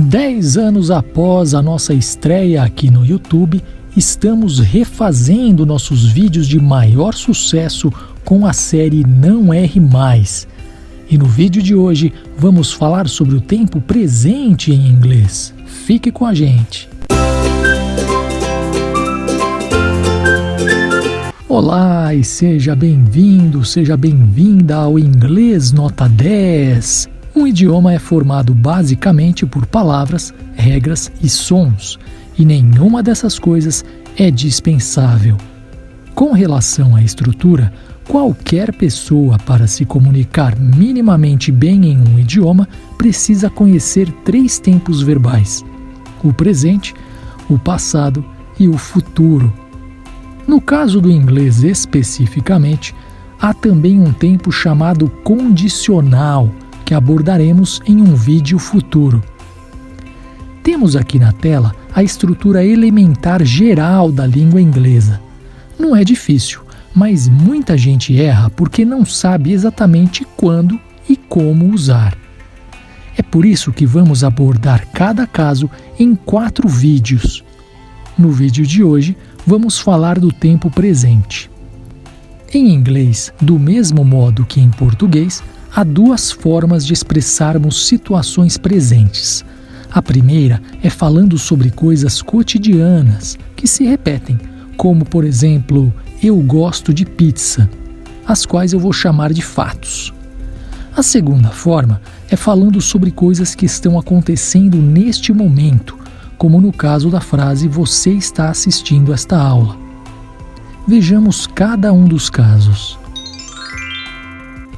10 anos após a nossa estreia aqui no YouTube, estamos refazendo nossos vídeos de maior sucesso com a série Não Erre Mais. E no vídeo de hoje vamos falar sobre o tempo presente em inglês. Fique com a gente! Olá e seja bem-vindo, seja bem-vinda ao Inglês Nota 10. Um idioma é formado basicamente por palavras, regras e sons, e nenhuma dessas coisas é dispensável. Com relação à estrutura, qualquer pessoa, para se comunicar minimamente bem em um idioma, precisa conhecer 3 tempos verbais: o presente, o passado e o futuro. No caso do inglês especificamente, há também um tempo chamado condicional, que abordaremos em um vídeo futuro. Temos aqui na tela a estrutura elementar geral da língua inglesa. Não é difícil, mas muita gente erra porque não sabe exatamente quando e como usar. É por isso que vamos abordar cada caso em 4 vídeos. No vídeo de hoje, vamos falar do tempo presente. Em inglês, do mesmo modo que em português, há 2 formas de expressarmos situações presentes. A primeira é falando sobre coisas cotidianas que se repetem, como, por exemplo, eu gosto de pizza, as quais eu vou chamar de fatos. A segunda forma é falando sobre coisas que estão acontecendo neste momento, como no caso da frase você está assistindo esta aula. Vejamos cada um dos casos.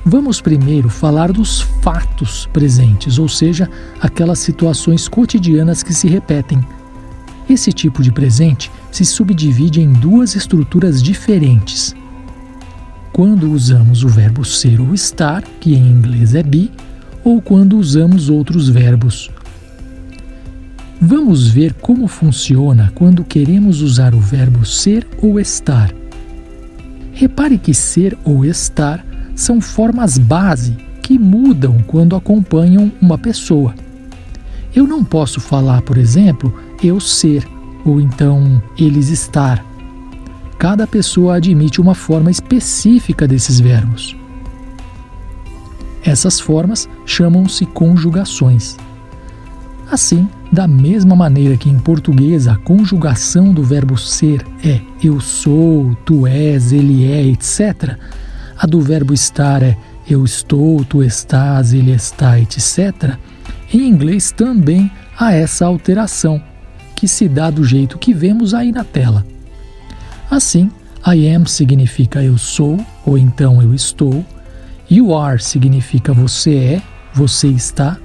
Vamos primeiro falar dos fatos presentes, ou seja, aquelas situações cotidianas que se repetem. Esse tipo de presente se subdivide em 2 estruturas diferentes. Quando usamos o verbo ser ou estar, que em inglês é be, ou quando usamos outros verbos. Vamos ver como funciona quando queremos usar o verbo ser ou estar. Repare que ser ou estar são formas base que mudam quando acompanham uma pessoa. Eu não posso falar, por exemplo, eu ser, ou então eles estar. Cada pessoa admite uma forma específica desses verbos. Essas formas chamam-se conjugações. Assim, da mesma maneira que em português a conjugação do verbo ser é eu sou, tu és, ele é, etc., a do verbo estar é eu estou, tu estás, ele está, etc., em inglês também há essa alteração, que se dá do jeito que vemos aí na tela. Assim, I am significa eu sou, ou então eu estou, you are significa você é, você está,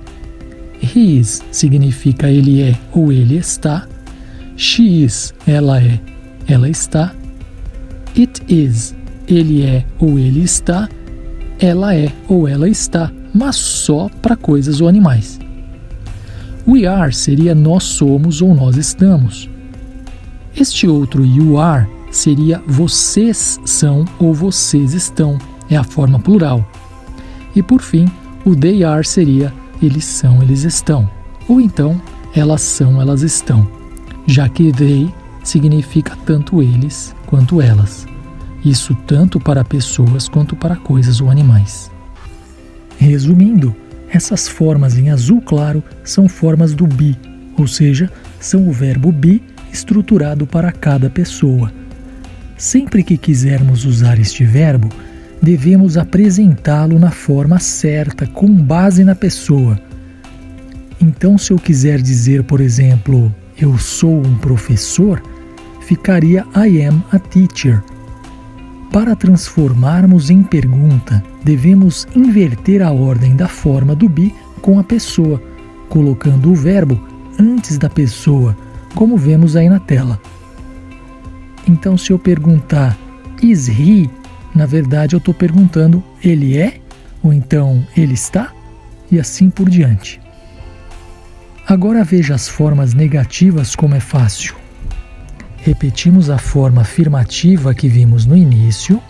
he is significa ele é ou ele está, she is, ela é, ela está, it is, ele é ou ele está, ela é ou ela está, mas só para coisas ou animais. We are seria nós somos ou nós estamos. Este outro you are seria vocês são ou vocês estão, é a forma plural. E por fim, o they are seria eles são, eles estão, ou então elas são, elas estão, já que they significa tanto eles quanto elas. Isso tanto para pessoas quanto para coisas ou animais. Resumindo, essas formas em azul claro são formas do be, ou seja, são o verbo be estruturado para cada pessoa. Sempre que quisermos usar este verbo, devemos apresentá-lo na forma certa, com base na pessoa. Então, se eu quiser dizer, por exemplo, eu sou um professor, ficaria I am a teacher. Para transformarmos em pergunta, devemos inverter a ordem da forma do be com a pessoa, colocando o verbo antes da pessoa, como vemos aí na tela. Então, se eu perguntar is he, na verdade eu estou perguntando ele é, ou então ele está, e assim por diante. Agora veja as formas negativas como é fácil. Repetimos a forma afirmativa que vimos no início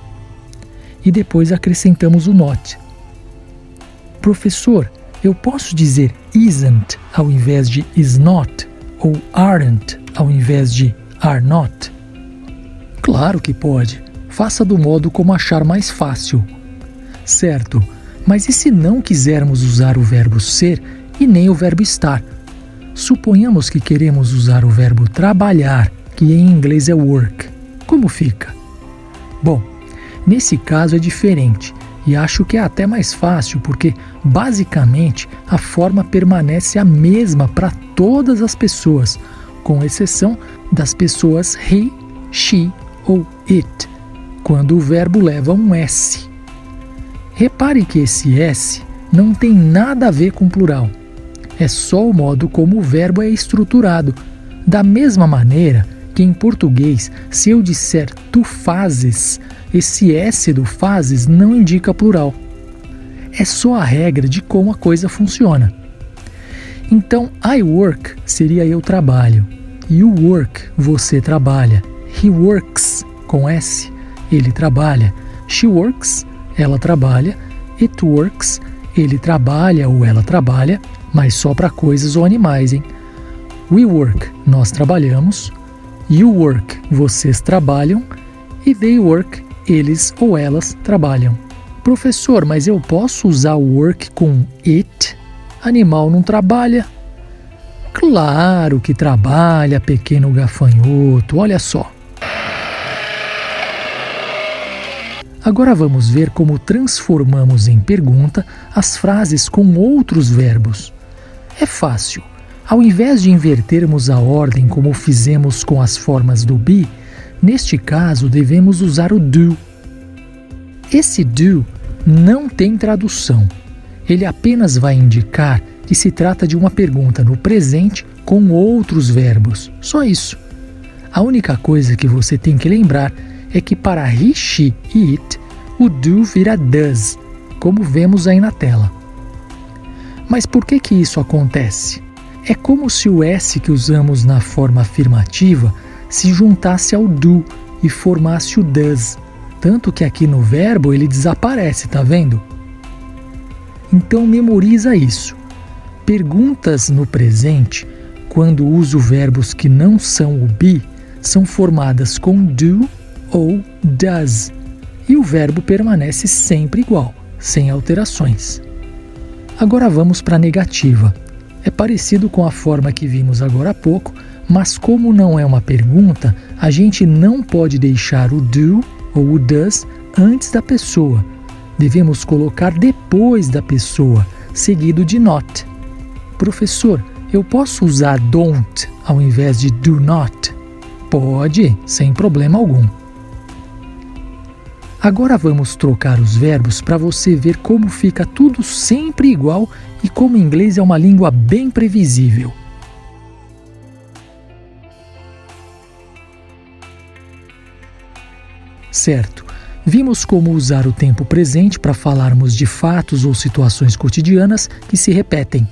e depois acrescentamos o not. Professor, eu posso dizer isn't ao invés de is not ou aren't ao invés de are not? Claro que pode. Faça do modo como achar mais fácil. Certo, mas e se não quisermos usar o verbo ser e nem o verbo estar? Suponhamos que queremos usar o verbo trabalhar, que em inglês é work. Como fica? Bom, nesse caso é diferente e acho que é até mais fácil porque, basicamente, a forma permanece a mesma para todas as pessoas, com exceção das pessoas he, she ou it, quando o verbo leva um S. Repare que esse S não tem nada a ver com plural. É só o modo como o verbo é estruturado. Da mesma maneira que em português, se eu disser tu fazes, esse S do fazes não indica plural. É só a regra de como a coisa funciona. Então, I work seria eu trabalho. You work, você trabalha. He works, com S, ele trabalha. She works, ela trabalha. It works, ele trabalha ou ela trabalha, mas só para coisas ou animais, hein? We work, nós trabalhamos. You work, vocês trabalham. E they work, eles ou elas trabalham. Professor, mas eu posso usar work com it? Animal não trabalha? Claro que trabalha, pequeno gafanhoto, olha só. Agora vamos ver como transformamos em pergunta as frases com outros verbos. É fácil. Ao invés de invertermos a ordem como fizemos com as formas do be, neste caso devemos usar o do. Esse do não tem tradução. Ele apenas vai indicar que se trata de uma pergunta no presente com outros verbos. Só isso. A única coisa que você tem que lembrar é que para he, she e it, o do vira does, como vemos aí na tela. Mas por que isso acontece? É como se o S que usamos na forma afirmativa se juntasse ao do e formasse o does, tanto que aqui no verbo ele desaparece, tá vendo? Então memoriza isso. Perguntas no presente, quando uso verbos que não são o be, são formadas com do ou does, e o verbo permanece sempre igual, sem alterações. Agora vamos para a negativa. É parecido com a forma que vimos agora há pouco, mas como não é uma pergunta, a gente não pode deixar o do ou o does antes da pessoa. Devemos colocar depois da pessoa, seguido de not. Professor, eu posso usar don't ao invés de do not? Pode, sem problema algum. Agora vamos trocar os verbos para você ver como fica tudo sempre igual e como o inglês é uma língua bem previsível. Certo, vimos como usar o tempo presente para falarmos de fatos ou situações cotidianas que se repetem.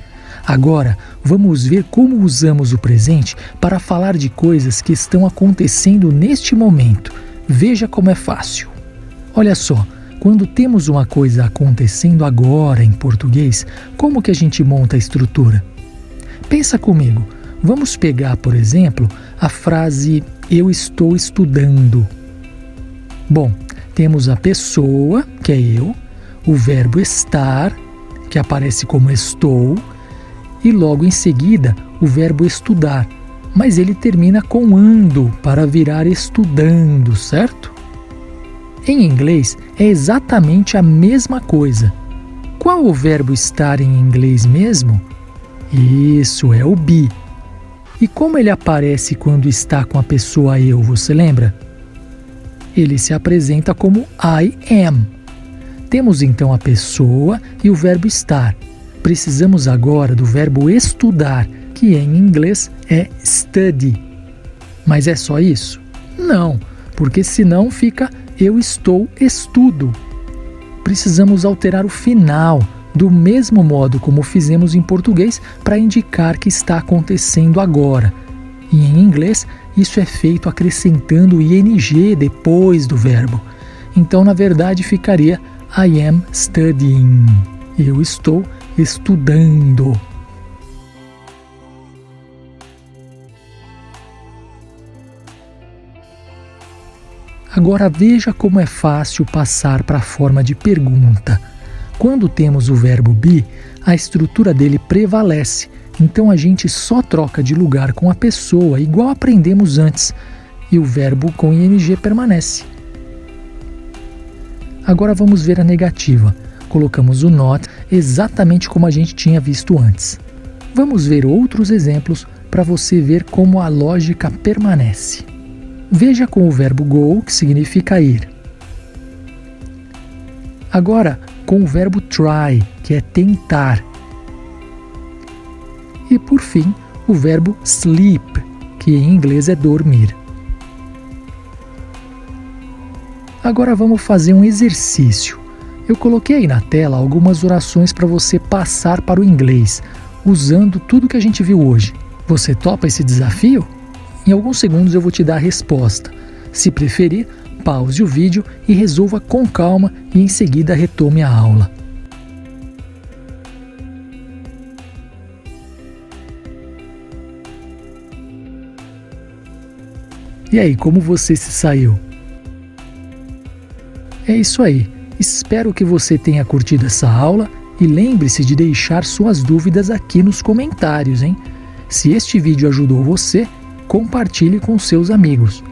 Agora, vamos ver como usamos o presente para falar de coisas que estão acontecendo neste momento. Veja como é fácil. Olha só, quando temos uma coisa acontecendo agora em português, como que a gente monta a estrutura? Pensa comigo. Vamos pegar, por exemplo, a frase eu estou estudando. Bom, temos a pessoa, que é eu, o verbo estar, que aparece como estou, e logo em seguida o verbo estudar, mas ele termina com ando para virar estudando, certo? Em inglês é exatamente a mesma coisa. Qual o verbo estar em inglês mesmo? Isso, é o be. E como ele aparece quando está com a pessoa eu, você lembra? Ele se apresenta como I am. Temos então a pessoa e o verbo estar. Precisamos agora do verbo estudar, que em inglês é study. Mas é só isso? Não, porque senão fica eu estou estudo. Precisamos alterar o final, do mesmo modo como fizemos em português, para indicar que está acontecendo agora. E em inglês, isso é feito acrescentando o ing depois do verbo. Então, na verdade, ficaria I am studying. Eu estou estudando. Agora veja como é fácil passar para a forma de pergunta. Quando temos o verbo be, a estrutura dele prevalece, então a gente só troca de lugar com a pessoa, igual aprendemos antes, e o verbo com ing permanece. Agora vamos ver a negativa. Colocamos o not exatamente como a gente tinha visto antes. Vamos ver outros exemplos para você ver como a lógica permanece. Veja com o verbo go, que significa ir. Agora, com o verbo try, que é tentar. E por fim, o verbo sleep, que em inglês é dormir. Agora vamos fazer um exercício. Eu coloquei aí na tela algumas orações para você passar para o inglês, usando tudo que a gente viu hoje. Você topa esse desafio? Em alguns segundos eu vou te dar a resposta. Se preferir, pause o vídeo e resolva com calma e em seguida retome a aula. E aí, como você se saiu? É isso aí. Espero que você tenha curtido essa aula e lembre-se de deixar suas dúvidas aqui nos comentários, hein? Se este vídeo ajudou você, compartilhe com seus amigos.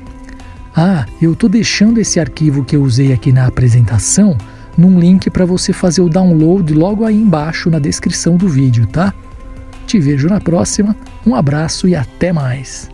Eu estou deixando esse arquivo que eu usei aqui na apresentação num link para você fazer o download logo aí embaixo na descrição do vídeo, tá? Te vejo na próxima, um abraço e até mais!